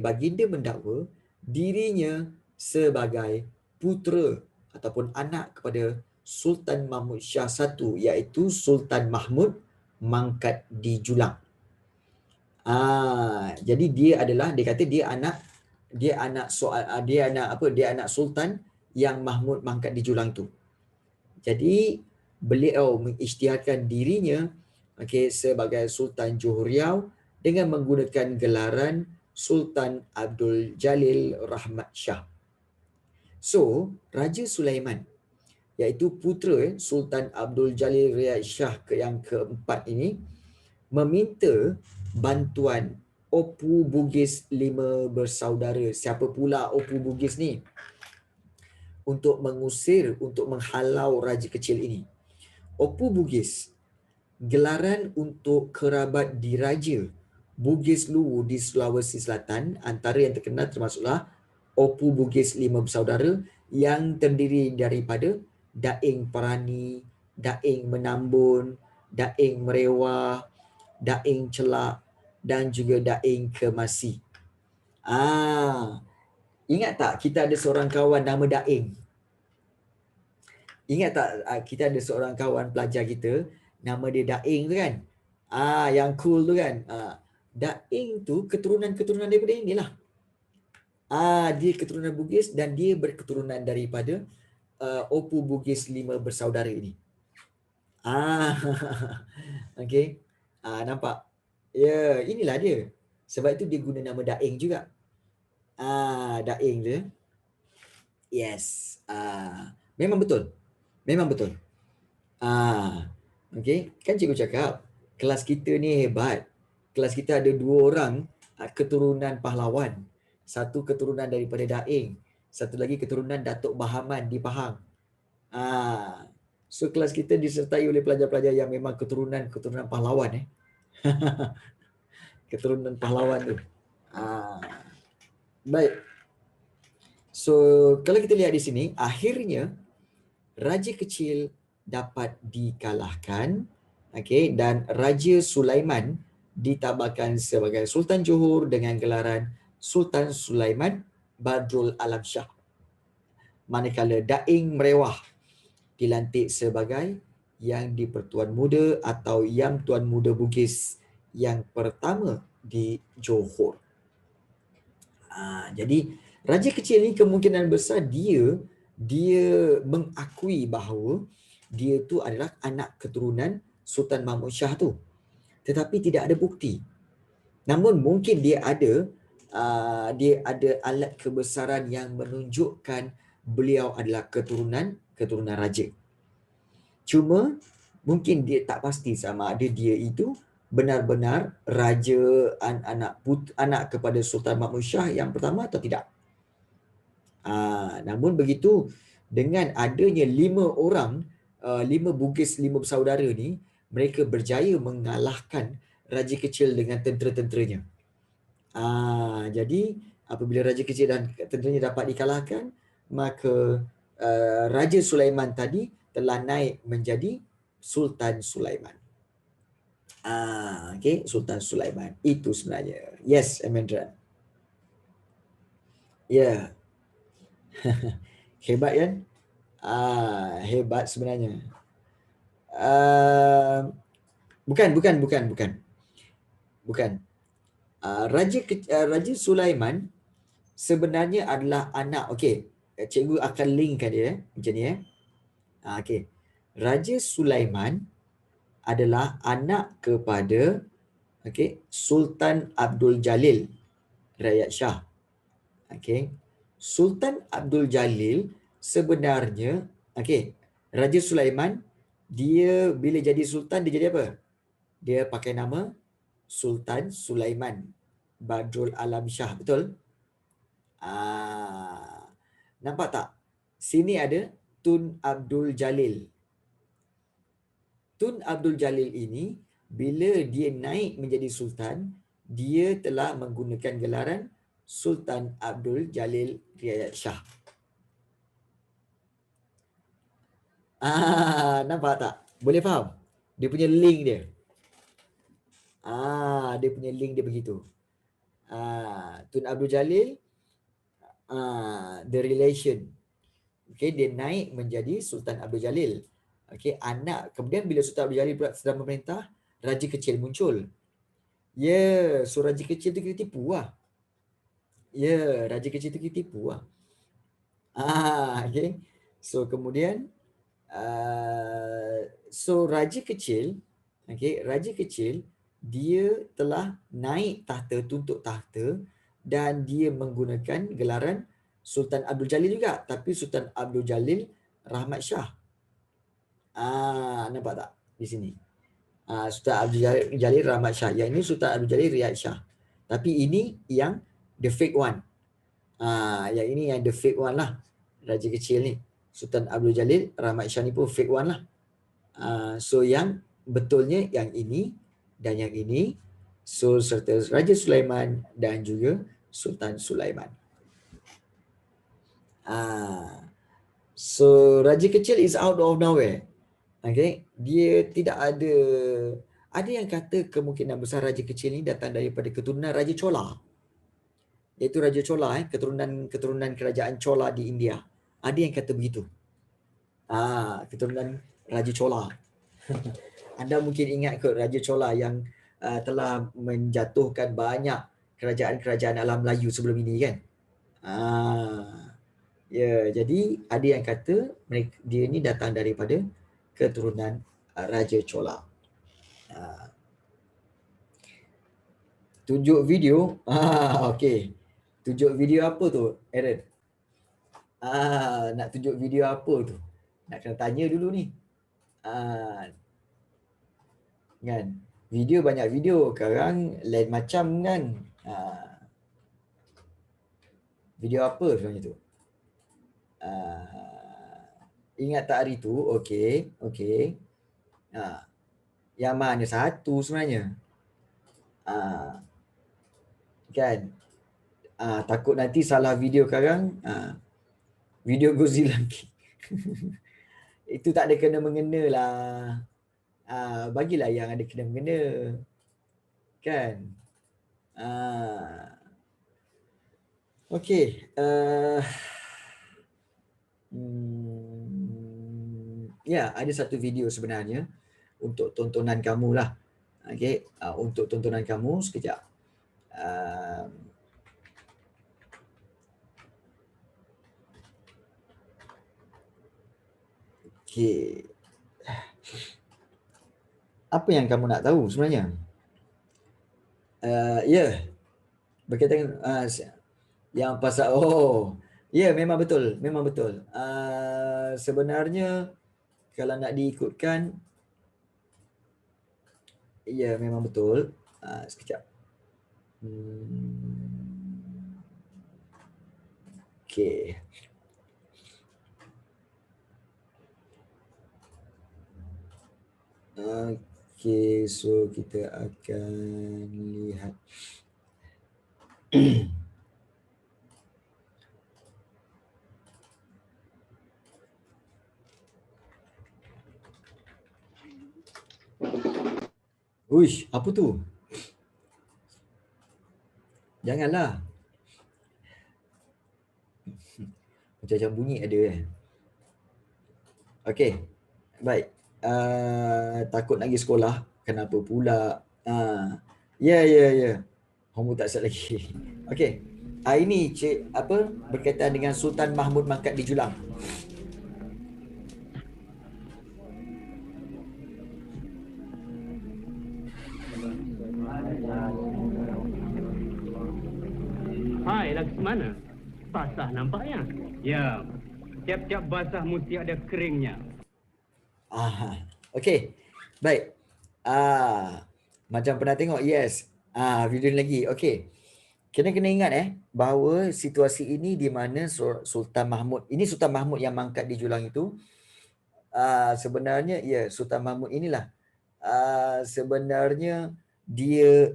baginda mendakwa dirinya sebagai putera ataupun anak kepada Sultan Mahmud Shah I, iaitu Sultan Mahmud mangkat di Julang. Jadi dia kata dia anak sultan yang Mahmud mangkat di Julang tu. Jadi beliau mengisytiharkan dirinya sebagai Sultan Johor Riau dengan menggunakan gelaran Sultan Abdul Jalil Rahmat Shah. So, Raja Sulaiman, iaitu putera Sultan Abdul Jalil Rahmat Shah yang keempat ini, meminta bantuan Opu Bugis 5 bersaudara. Siapa pula Opu Bugis ni? Untuk mengusir, untuk menghalau raja kecil ini. Opu Bugis, gelaran untuk kerabat diraja Bugis Luwu di Sulawesi Selatan. Antara yang terkenal termasuklah Opu Bugis 5 bersaudara yang terdiri daripada Daeng Parani, Daeng Menambun, Daeng Merewah, Daeng Celak dan juga Daeng Kemasi. Ingat tak kita ada seorang kawan nama Daeng? Ingat tak kita ada seorang kawan pelajar kita nama dia Daeng tu kan? Yang cool tu kan? Daeng tu keturunan daripada inilah. Dia keturunan Bugis dan dia berketurunan daripada Opu Bugis 5 bersaudara ini. Okey. Nampak? Ya, inilah dia. Sebab itu dia guna nama Daeng juga. Daeng tu. Yes. Memang betul. Okey, kan cikgu cakap kelas kita ni hebat. Kelas kita ada 2 orang keturunan pahlawan. Satu keturunan daripada Daeng, satu lagi keturunan Datuk Bahaman di Pahang. So kelas kita disertai oleh pelajar-pelajar yang memang keturunan pahlawan. Keturunan pahlawan tu. Baik. So kalau kita lihat di sini, akhirnya raja kecil dapat dikalahkan, dan Raja Sulaiman ditabarkan sebagai Sultan Johor dengan gelaran Sultan Sulaiman Badrul Alam Shah. Manakala Daeng Merewah dilantik sebagai Yang di-Pertuan Muda atau Yang Tuan Muda Bugis yang pertama di Johor. Jadi raja kecil ni kemungkinan besar dia mengakui bahawa dia tu adalah anak keturunan Sultan Mahmud Shah tu. Tetapi tidak ada bukti. Namun mungkin dia ada alat kebesaran yang menunjukkan beliau adalah keturunan raja. Cuma mungkin dia tak pasti sama ada dia itu benar-benar raja anak kepada Sultan Mahmud Shah yang pertama atau tidak. Namun begitu, dengan adanya 5 Bugis 5 bersaudara ni, mereka berjaya mengalahkan raja kecil dengan tentera-tenteranya. Jadi apabila raja kecil dan tenteranya dapat dikalahkan, maka Raja Sulaiman tadi telah naik menjadi Sultan Sulaiman. Sultan Sulaiman itu sebenarnya. Yes, Amendra. Ya, hebat kan? Hebat sebenarnya. Uh, bukan. Raja Sulaiman sebenarnya adalah anak. Okey, cikgu akan linkkan dia macam ni. Okey. Raja Sulaiman adalah anak kepada Sultan Abdul Jalil Rakyat Shah. Okey. Sultan Abdul Jalil sebenarnya Raja Sulaiman dia bila jadi sultan dia jadi apa? Dia pakai nama Sultan Sulaiman Badrul Alam Shah, betul? Nampak tak? Sini ada Tun Abdul Jalil. Tun Abdul Jalil ini bila dia naik menjadi sultan, dia telah menggunakan gelaran Sultan Abdul Jalil Riayat Shah. Nampak tak? Boleh faham? Dia punya link dia. Dia punya link dia begitu. Tun Abdul Jalil, the relation. Dia naik menjadi Sultan Abdul Jalil. Anak. Kemudian bila Sultan Abdul Jalil pula sedang memerintah, raja kecil muncul. So raja kecil tu kita tipu lah. Raja kecil tu kita tipu lah. So kemudian raja kecil, raja kecil dia telah naik tahta, tuntut tahta, dan dia menggunakan gelaran Sultan Abdul Jalil juga, tapi Sultan Abdul Jalil Rahmat Shah. Nampak tak di sini? Sultan Abdul Jalil Rahmat Shah. Yang ini Sultan Abdul Jalil Riyad Shah. Tapi ini yang the fake one. Yang ini yang the fake one lah. Raja kecil ni. Sultan Abdul Jalil Rahmat Shah ni pun fake one lah. So yang betulnya yang ini dan yang ini. So serta Raja Sulaiman dan juga Sultan Sulaiman. So raja kecil is out of nowhere. Dia tidak ada. Ada yang kata kemungkinan besar raja kecil ni datang daripada keturunan Raja Chola. Iaitu Raja Chola, keturunan kerajaan Chola di India. Ada yang kata begitu. Keturunan Raja Chola. Anda mungkin ingat ke Raja Chola yang telah menjatuhkan banyak kerajaan-kerajaan alam Melayu sebelum ini kan? Jadi ada yang kata dia ni datang daripada keturunan Raja Chola. Tunjuk video. Okey. Tunjuk video apa tu, Aaron? Nak tunjuk video apa tu? Nak kena tanya dulu ni. Kan? Video banyak video. Sekarang lain macam kan? Video apa sebenarnya tu? Ingat tak hari tu? Okey. Yang mana satu sebenarnya? Kan? Takut nanti salah video sekarang. Video Godzilla. Itu tak ada kena-mengena lah. Bagilah yang ada kena-mengena. Kan? Okey. Ada satu video sebenarnya untuk tontonan kamu lah. Untuk tontonan kamu sekejap. Apa yang kamu nak tahu sebenarnya? Berkaitan yang pasal memang betul. Sebenarnya kalau nak diikutkan memang betul. Sekejap. Okey. Okey, so kita akan lihat. Uish, apa tu? Janganlah. Jajang bunyi ada kan. Okey. Baik. Takut nak pergi sekolah. Kenapa pula? Ya, ya, ya. Homework tak siap lagi. Okey. Ini cik apa berkaitan dengan Sultan Mahmud mangkat di Julang. Hai Laksmana, basah nampaknya. Ya, tiap-tiap basah mesti ada keringnya. Okey. Baik. Macam pernah tengok, yes. Video ni lagi. Okey. Kena ingat bahawa situasi ini di mana Sultan Mahmud, ini Sultan Mahmud yang mangkat di Julang itu, sebenarnya ya Sultan Mahmud inilah sebenarnya dia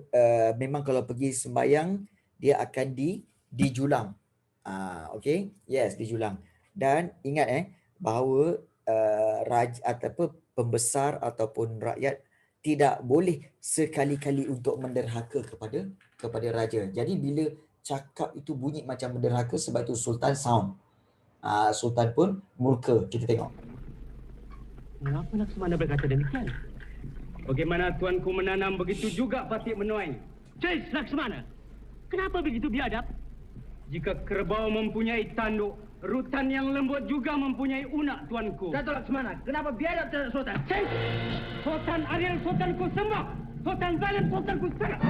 memang kalau pergi sembahyang dia akan di Julang. Okey, yes, di Julang. Dan ingat bahawa raja ataupun pembesar ataupun rakyat tidak boleh sekali-kali untuk menderhaka kepada raja. Jadi bila cakap itu bunyi macam menderhaka, sebab itu Sultan sound. Sultan pun murka. Kita tengok. Mengapa Laksmana berkata demikian? Bagaimana tuanku menanam, begitu juga Patik menuai. Cis Laksmana, kenapa begitu biadab? Jika kerbau mempunyai tanduk, rutan yang lembut juga mempunyai unak, tuanku. Dato' Laksmana, kenapa biadab terhadap Sultan? Cis! Sultan Ariel, sultanku sembah! Sultan Zalim, sultanku serang!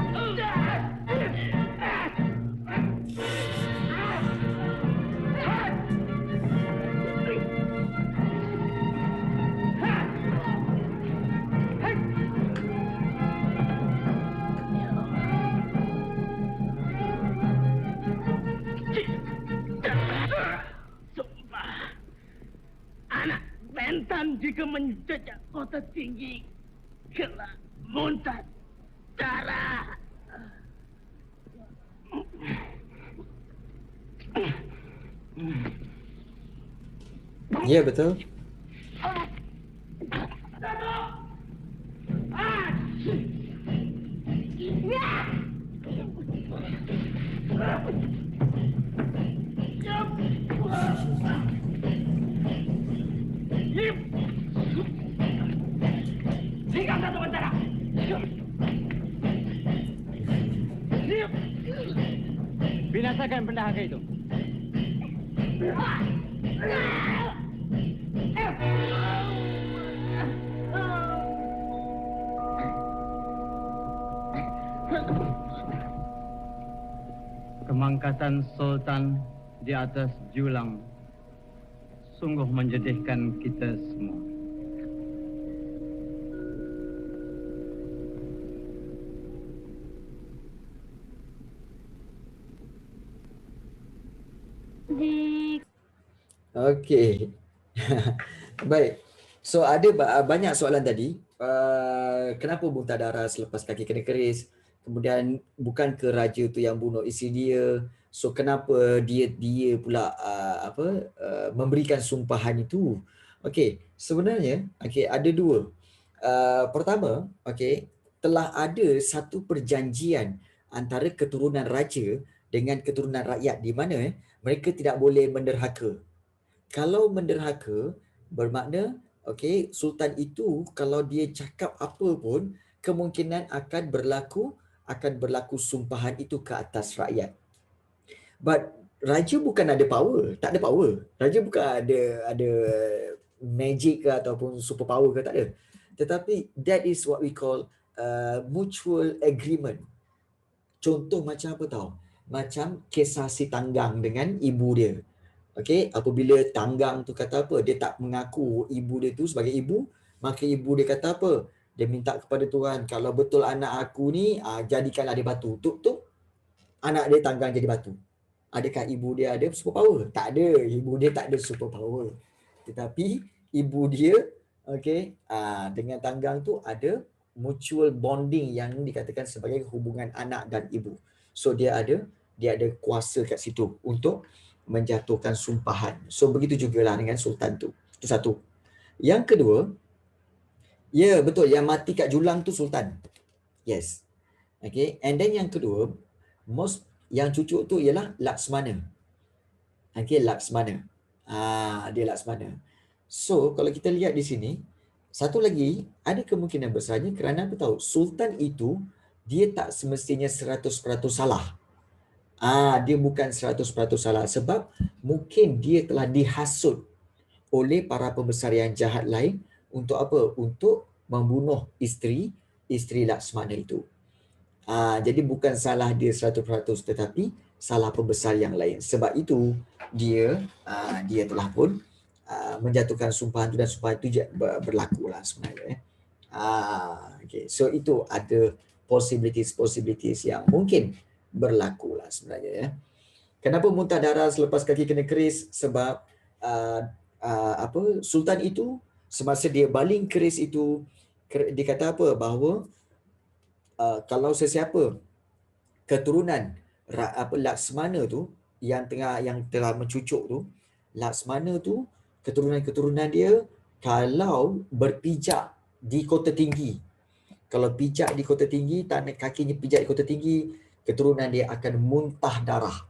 Anak mentan jika menjejak kota tinggi, kelak muntah darah. Ya, betul. Tinggal satu bentara. Binasakan pendahaka itu. Kemangkatan Sultan di atas Julang sungguh menjadikan kita semua. Okey. Baik. So ada banyak soalan tadi. Kenapa muntah darah selepas kaki kena keris? Kemudian bukan ke raja tu yang bunuh isteri dia. So kenapa dia pula memberikan sumpahan itu? Okey, sebenarnya ada dua. Pertama, telah ada satu perjanjian antara keturunan raja dengan keturunan rakyat di mana mereka tidak boleh menderhaka. Kalau menderhaka bermakna sultan itu kalau dia cakap apa pun kemungkinan akan berlaku sumpahan itu ke atas rakyat. But raja bukan ada power, tak ada power. Raja bukan ada magic ke ataupun super power ke, tak ada. Tetapi that is what we call mutual agreement. Contoh macam apa tahu? Macam kisah si Tanggang dengan ibu dia. Apabila Tanggang tu kata apa, dia tak mengaku ibu dia tu sebagai ibu, maka ibu dia kata apa? Dia minta kepada Tuhan, kalau betul anak aku ni, jadikanlah dia batu. Tuk, anak dia Tanggang jadi batu. Adakah ibu dia ada super power? Tak ada. Ibu dia tak ada super power. Tetapi ibu dia dengan Tanggang tu ada mutual bonding yang dikatakan sebagai hubungan anak dan ibu. So dia ada kuasa kat situ untuk menjatuhkan sumpahan. So begitu jugalah dengan sultan tu. Itu satu. Yang kedua, ya betul, yang mati kat Julang tu sultan. Yes. And then yang kedua, yang cucuk tu ialah Laksmana. Laksmana. Dia Laksmana. So, kalau kita lihat di sini, satu lagi, ada kemungkinan besarnya kerana apa tahu? Sultan itu, dia tak semestinya 100% salah. Dia bukan 100% salah sebab mungkin dia telah dihasut oleh para pembesar yang jahat lain untuk apa? Untuk membunuh isteri Laksmana itu. Jadi bukan salah dia 100% tetapi salah pembesar yang lain. Sebab itu dia telah pun menjatuhkan sumpahan itu dan sumpahan itu berlaku lah sebenarnya. Okay. So itu ada possibilities yang mungkin berlaku lah sebenarnya ya. Kenapa muntah darah selepas kaki kena keris? Sebab Sultan itu semasa dia baling keris itu, dia kata apa? Bahawa kalau sesiapa keturunan Laksmana tu yang telah mencucuk tu, Laksmana tu keturunan dia kalau berpijak di kota tinggi, kalau pijak di kota tinggi, tangan kakinya pijak di kota tinggi, keturunan dia akan muntah darah.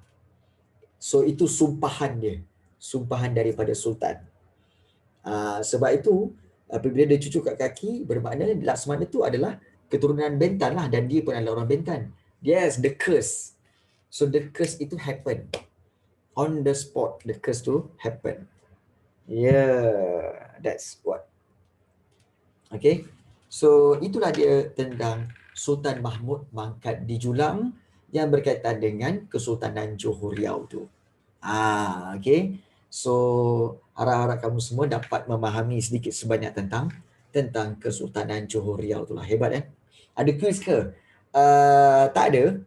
So itu sumpahan dia, sumpahan daripada sultan. Sebab itu apabila dia cucuk kat kaki, bermakna Laksmana tu adalah keturunan Bentan lah, dan dia pun adalah orang Bentan. Yes, the curse. So the curse itu happen on the spot. The curse tu happen. Yeah, that's what. Okay. So itulah dia tentang Sultan Mahmud mangkat di Julang yang berkaitan dengan Kesultanan Johor Riau tu. Okay. So harap-harap kamu semua dapat memahami sedikit sebanyak tentang Kesultanan Johor Riau tu lah. Hebat Ada quiz ke? Tak ada.